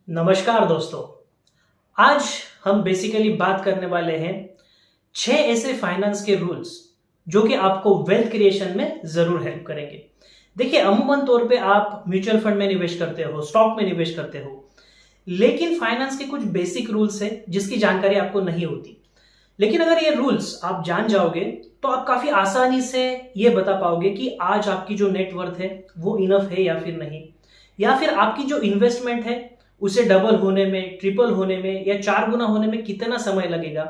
नमस्कार दोस्तों। आज हम बेसिकली बात करने वाले हैं 6 ऐसे फाइनेंस के रूल्स जो कि आपको वेल्थ क्रिएशन में जरूर हेल्प करेंगे। देखिए, अमूमन तौर पे आप म्यूचुअल फंड में निवेश करते हो, स्टॉक में निवेश करते हो, लेकिन फाइनेंस के कुछ बेसिक रूल्स हैं जिसकी जानकारी आपको नहीं होती। लेकिन अगर ये रूल्स आप जान जाओगे तो आप काफी आसानी से ये बता पाओगे कि आज आपकी जो नेटवर्थ है वो इनफ है या फिर नहीं, या फिर आपकी जो इन्वेस्टमेंट है उसे डबल होने में, ट्रिपल होने में या 4 गुना होने में कितना समय लगेगा।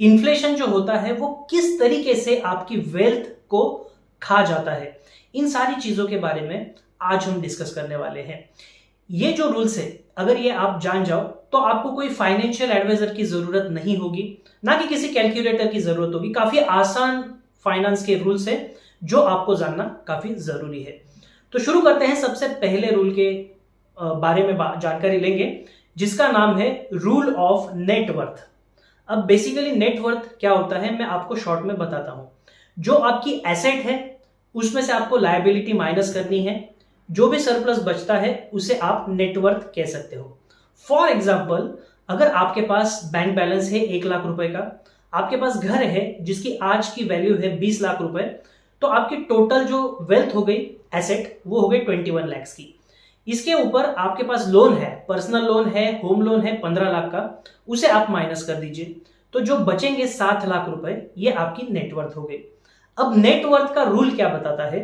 इन्फ्लेशन जो होता है वो किस तरीके से आपकी वेल्थ को खा जाता है। इन सारी चीजों के बारे में आज हम डिस्कस करने वाले हैं। ये जो रूल्स है, अगर ये आप जान जाओ तो आपको कोई फाइनेंशियल एडवाइजर की जरूरत नहीं होगी, ना कि किसी कैलकुलेटर की जरूरत होगी। काफी आसान फाइनेंस के रूल्स है जो आपको जानना काफी जरूरी है। तो शुरू करते हैं। सबसे पहले रूल के बारे में जानकारी लेंगे जिसका नाम है रूल ऑफ नेटवर्थ। अब बेसिकली नेटवर्थ क्या होता है मैं आपको शॉर्ट में बताता हूं। जो आपकी एसेट है उसमें से आपको लायबिलिटी माइनस करनी है, जो भी सरप्लस बचता है उसे आप नेटवर्थ कह सकते हो। फॉर एग्जाम्पल, अगर आपके पास बैंक बैलेंस है 1 लाख रुपए का, आपके पास घर है जिसकी आज की वैल्यू है 20 लाख रुपए, तो आपकी टोटल जो वेल्थ हो गई एसेट वो हो गई 21 लैक्स की। इसके ऊपर आपके पास लोन है, पर्सनल लोन है, होम लोन है 15 लाख का, उसे आप माइनस कर दीजिए तो जो बचेंगे 7 लाख रुपए, ये आपकी नेटवर्थ हो गई। अब नेटवर्थ का रूल क्या बताता है,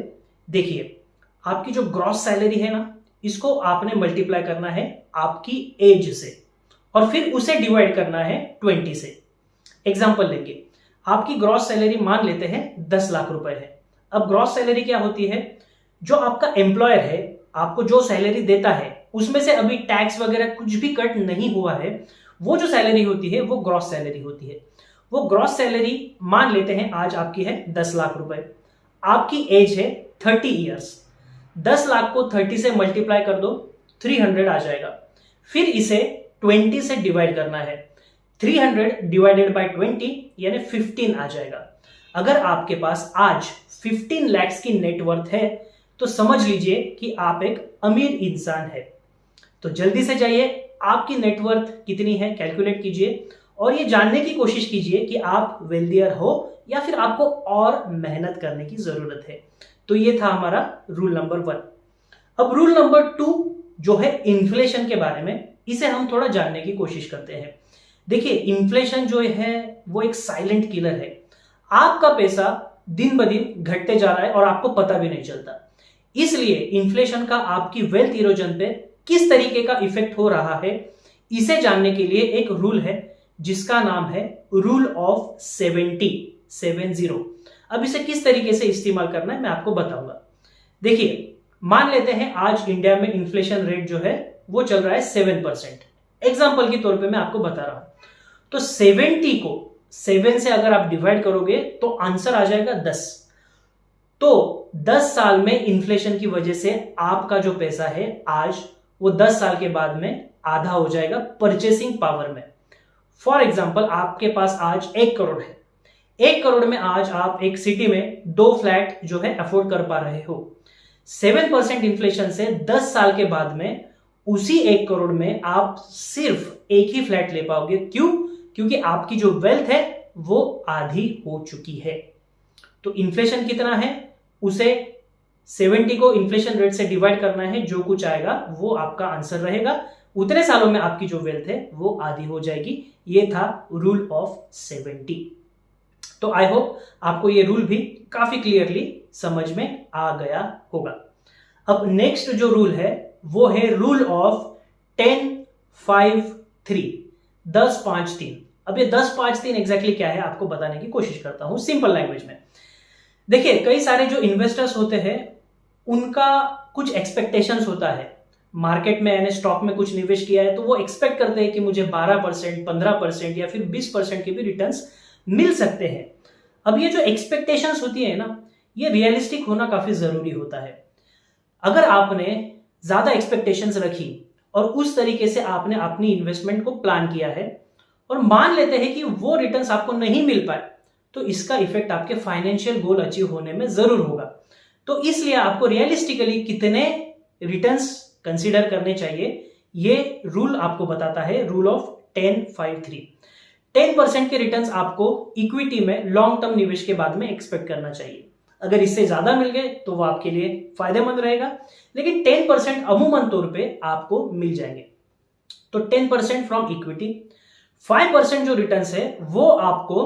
देखिए, आपकी जो ग्रॉस सैलरी है ना, इसको आपने मल्टीप्लाई करना है आपकी एज से और फिर उसे डिवाइड करना है 20 से। एग्जांपल लेंगे, आपकी ग्रॉस सैलरी मान लेते हैं 10 लाख रुपए है। अब ग्रॉस सैलरी क्या होती है, जो आपका एम्प्लॉयर है आपको जो सैलरी देता है उसमें से अभी टैक्स वगैरह कुछ भी कट नहीं हुआ है, वो जो सैलरी होती है वो ग्रॉस सैलरी होती है। वो ग्रॉस सैलरी मान लेते हैं आज आपकी है 10 लाख रुपए, आपकी एज है 30 ईयर्स। 10 लाख को 30 से मल्टीप्लाई कर दो, 300 आ जाएगा। फिर इसे 20 से डिवाइड करना है, 300 डिवाइडेड बाय 20 यानी 15 आ जाएगा। अगर आपके पास आज 15 लैक्स की नेटवर्थ है तो समझ लीजिए कि आप एक अमीर इंसान है। तो जल्दी से जाइए, आपकी नेटवर्थ कितनी है कैलकुलेट कीजिए और ये जानने की कोशिश कीजिए कि आप वेल्दियर हो या फिर आपको और मेहनत करने की जरूरत है। तो ये था हमारा रूल नंबर 1। अब रूल नंबर 2 जो है इन्फ्लेशन के बारे में, इसे हम थोड़ा जानने की कोशिश करते हैं। देखिए, इन्फ्लेशन जो है वो एक साइलेंट किलर है। आपका पैसा दिन ब दिन घटते जा रहा है और आपको पता भी नहीं चलता। इसलिए इन्फ्लेशन का आपकी वेल्थ इरोजन पे किस तरीके का इफेक्ट हो रहा है, इसे जानने के लिए एक रूल है जिसका नाम है रूल ऑफ 70। अब इसे किस तरीके से इस्तेमाल करना है मैं आपको बताऊंगा। देखिए, मान लेते हैं आज इंडिया में इन्फ्लेशन रेट जो है वो चल रहा है 7%। एग्जाम्पल के तौर पे मैं आपको बता रहा हूं। तो 70 को 7 से अगर आप डिवाइड करोगे तो आंसर आ जाएगा 10। तो 10 साल में इन्फ्लेशन की वजह से आपका जो पैसा है आज वो 10 साल के बाद में आधा हो जाएगा परचेसिंग पावर में। फॉर एग्जाम्पल, आपके पास आज 1 करोड़ है। 1 करोड़ में आज आप एक सिटी में 2 फ्लैट जो है अफोर्ड कर पा रहे हो। 7% इन्फ्लेशन से 10 साल के बाद में उसी 1 करोड़ में आप सिर्फ एक ही फ्लैट ले पाओगे। क्यों? क्योंकि आपकी जो वेल्थ है वो आधी हो चुकी है। तो इन्फ्लेशन कितना है उसे 70 को इन्फ्लेशन रेट से डिवाइड करना है, जो कुछ आएगा वो आपका आंसर रहेगा। उतने सालों में आपकी जो वेल्थ है वो आधी हो जाएगी। ये था रूल ऑफ 70। तो आई होप आपको ये रूल भी काफी क्लियरली समझ में आ गया होगा। अब नेक्स्ट जो रूल है वो है रूल ऑफ 10-5-3, 10-5-3। अब ये 10-5-3 एग्जैक्टली क्या है आपको बताने की कोशिश करता हूं सिंपल लैंग्वेज में। देखिए, कई सारे जो इन्वेस्टर्स होते हैं उनका कुछ एक्सपेक्टेशंस होता है। मार्केट में यानी स्टॉक में कुछ निवेश किया है तो वो एक्सपेक्ट करते हैं कि मुझे 12%, 15% या फिर 20% के भी रिटर्न्स मिल सकते हैं। अब ये जो एक्सपेक्टेशंस होती है ना, ये रियलिस्टिक होना काफी जरूरी होता है। अगर आपने ज्यादा एक्सपेक्टेशंस रखी और उस तरीके से आपने अपनी इन्वेस्टमेंट को प्लान किया है और मान लेते हैं कि वो रिटर्न्स आपको नहीं मिल पाए, तो इसका इफेक्ट आपके फाइनेंशियल गोल अचीव होने में जरूर होगा। तो इसलिए आपको रियलिस्टिकली कितने रिटर्न्स कंसीडर करने चाहिए ये रूल आपको बताता है रूल ऑफ 10-5-3। 10% के रिटर्न्स आपको इक्विटी में लॉन्ग टर्म निवेश के बाद में एक्सपेक्ट करना चाहिए। अगर इससे ज्यादा मिल गए तो वो आपके लिए फायदेमंद रहेगा, लेकिन 10% अमूमन तौर पे आपको मिल जाएंगे। तो 10% फ्रॉम इक्विटी, 5% जो रिटर्न्स है वो आपको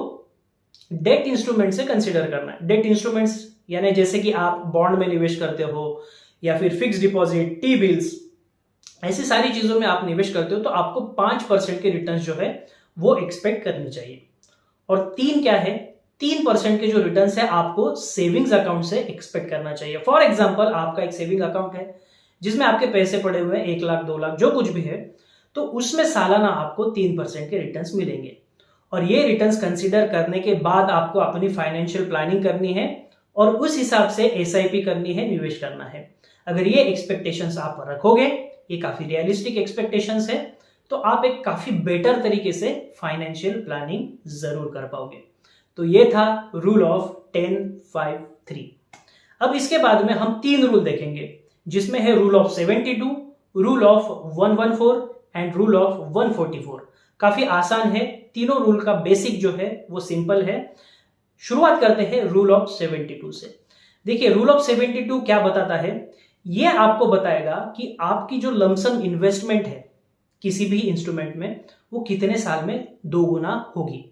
डेट इंस्ट्रूमेंट से कंसीडर करना है। डेट इंस्ट्रूमेंट्स यानी जैसे कि आप बॉन्ड में निवेश करते हो या फिर फिक्स डिपॉजिट, टी बिल्स, ऐसी सारी चीजों में आप निवेश करते हो तो आपको 5% के रिटर्न्स जो है वो एक्सपेक्ट करनी चाहिए। और 3 क्या है, 3% के जो रिटर्न्स है आपको सेविंग्स अकाउंट से एक्सपेक्ट करना चाहिए। फॉर एग्जांपल आपका एक सेविंग अकाउंट है जिसमें आपके पैसे पड़े हुए हैं 1 लाख 2 लाख जो कुछ भी है, तो उसमें सालाना आपको 3% के रिटर्न्स मिलेंगे। और ये रिटर्न्स कंसीडर करने के बाद आपको अपनी फाइनेंशियल प्लानिंग करनी है और उस हिसाब से एसआईपी करनी है, निवेश करना है। अगर ये एक्सपेक्टेशंस आप रखोगे, ये काफी रियलिस्टिक एक्सपेक्टेशंस है, तो आप एक काफी बेटर तरीके से फाइनेंशियल प्लानिंग जरूर कर पाओगे। तो ये था रूल ऑफ 10-5-3। अब इसके बाद में हम 3 रूल देखेंगे जिसमें है rule of 72, rule of 114 and rule of 144। काफी आसान है, तीनों रूल का बेसिक जो है वो सिंपल है। शुरुआत करते हैं रूल ऑफ 72 से। देखिए रूल ऑफ 72 क्या बताता है, ये आपको बताएगा कि आपकी जो लमसम इन्वेस्टमेंट है किसी भी इंस्ट्रूमेंट में वो कितने साल में 2 गुना होगी।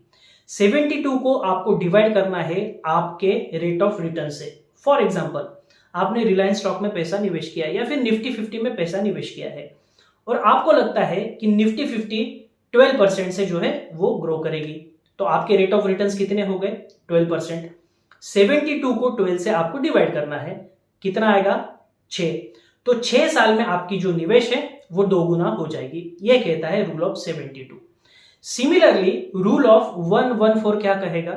72 को आपको डिवाइड करना है आपके रेट ऑफ रिटर्न से। फॉर एग्जांपल आपने रिलायंस स्टॉक में पैसा निवेश किया या फिर निफ्टी 50 में पैसा निवेश किया है और आपको लगता है कि निफ्टी 50 12% से जो है वो ग्रो करेगी, तो आपके रेट ऑफ रिटर्न्स कितने हो गए 12%। 72 को 12 से आपको डिवाइड करना है, कितना आएगा 6। तो 6 साल में आपकी जो निवेश है वो 2 गुना हो जाएगी, ये कहता है rule of 72। Similarly rule of 114 क्या कहेगा,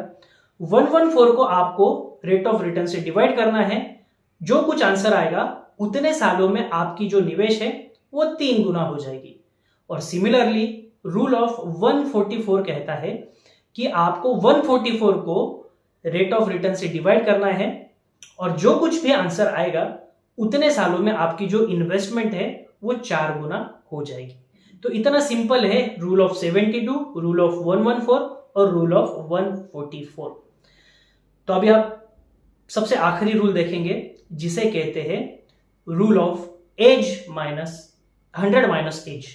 114 को आपको रेट ऑफ रिटर्न से डिवाइड करना है, जो कुछ आंसर आएगा उतने सालों में आपकी जो निवेश है वो 3 गुना हो जाएगी। और सिमिलरली रूल ऑफ 144 कहता है कि आपको 144 को रेट ऑफ रिटर्न से डिवाइड करना है और जो कुछ भी आंसर आएगा उतने सालों में आपकी जो इन्वेस्टमेंट है वो 4 गुना हो जाएगी। तो इतना सिंपल है रूल ऑफ 72, रूल ऑफ 114 और रूल ऑफ 144। तो अभी आप सबसे आखिरी रूल देखेंगे जिसे कहते हैं rule of age minus 100 minus age.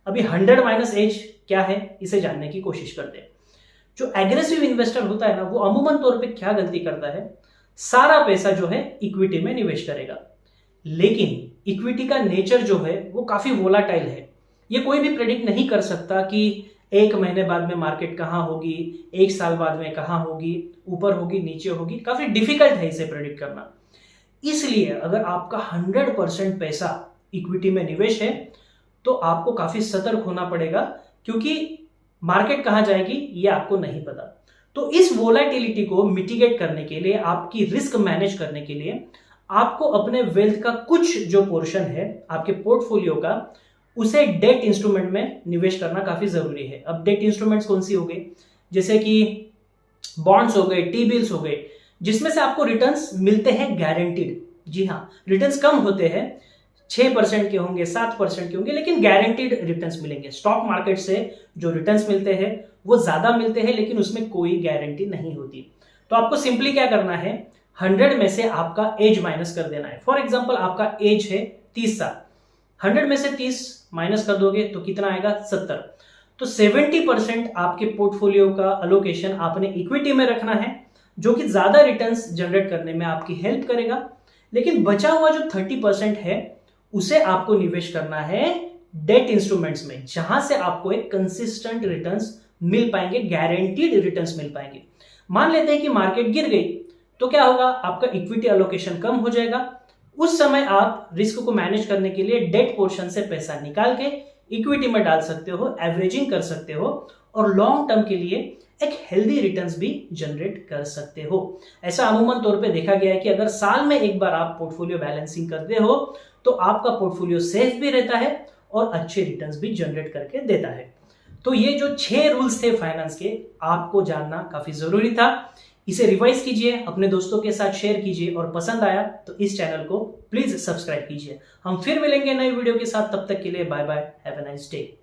अभी 100 माइनस एज क्या है इसे जानने की कोशिश करते हैं। जो एग्रेसिव इन्वेस्टर होता है ना वो अमूमन तौर पे क्या गलती करता है, सारा पैसा जो है इक्विटी में निवेश करेगा, लेकिन इक्विटी का नेचर जो है वो काफी वोलाटाइल है। ये कोई भी प्रेडिक्ट नहीं कर सकता कि 1 महीने बाद में मार्केट कहां होगी, 1 साल बाद में कहां होगी, ऊपर होगी नीचे होगी, काफी डिफिकल्ट है इसे प्रेडिक्ट करना। इसलिए अगर आपका 100% पैसा इक्विटी में निवेश है तो आपको काफी सतर्क होना पड़ेगा, क्योंकि मार्केट कहां जाएगी ये आपको नहीं पता। तो इस वोलेटिलिटी को मिटिगेट करने के लिए, आपकी रिस्क मैनेज करने के लिए आपको अपने वेल्थ का कुछ जो पोर्शन है आपके पोर्टफोलियो का उसे डेट इंस्ट्रूमेंट में निवेश करना काफी जरूरी है। अब डेट इंस्ट्रूमेंट्स कौन सी हो गई, जैसे कि बॉन्ड्स हो गए, टी बिल्स हो गए, जिसमें से आपको रिटर्न्स मिलते हैं गारंटीड। जी हाँ, रिटर्न्स कम होते हैं, 6% के होंगे, 7% के होंगे, लेकिन गारंटीड रिटर्न्स मिलेंगे। स्टॉक मार्केट से जो रिटर्न्स मिलते हैं वो ज्यादा मिलते हैं, लेकिन उसमें कोई गारंटी नहीं होती। तो आपको सिंपली क्या करना है, 100 में से आपका एज माइनस कर देना है। फॉर एग्जाम्पल आपका एज है 30 साल, 100 में से 30 माइनस कर दोगे तो कितना आएगा 70। तो 70% आपके पोर्टफोलियो का अलोकेशन आपने इक्विटी में रखना है, जो कि ज्यादा रिटर्न्स जनरेट करने में आपकी हेल्प करेगा। लेकिन बचा हुआ जो 30% है उसे आपको निवेश करना है डेट इंस्ट्रूमेंट्स में, जहां से आपको एक कंसिस्टेंट रिटर्न्स मिल पाएंगे, गारंटीड रिटर्न्स मिल पाएंगे। मान लेते हैं कि मार्केट गिर गई तो क्या होगा, आपका इक्विटी अलोकेशन कम हो जाएगा। उस समय आप रिस्क को मैनेज करने के लिए डेट पोर्शन से पैसा निकाल के इक्विटी में डाल सकते हो, एवरेजिंग कर सकते हो और लॉन्ग टर्म के लिए एक हेल्दी रिटर्न्स भी जनरेट कर सकते हो। ऐसा अमूमन तौर पे देखा गया है कि अगर साल में एक बार आप पोर्टफोलियो बैलेंसिंग करते हो तो आपका पोर्टफोलियो सेफ भी रहता है और अच्छे रिटर्न्स भी जनरेट करके देता है। तो ये जो 6 रूल्स थे फाइनेंस के, आपको जानना काफी जरूरी था। इसे रिवाइज कीजिए, अपने दोस्तों के साथ शेयर कीजिए और पसंद आया तो इस चैनल को प्लीज सब्सक्राइब कीजिए। हम फिर मिलेंगे नई वीडियो के साथ, तब तक के लिए bye bye, have a nice day.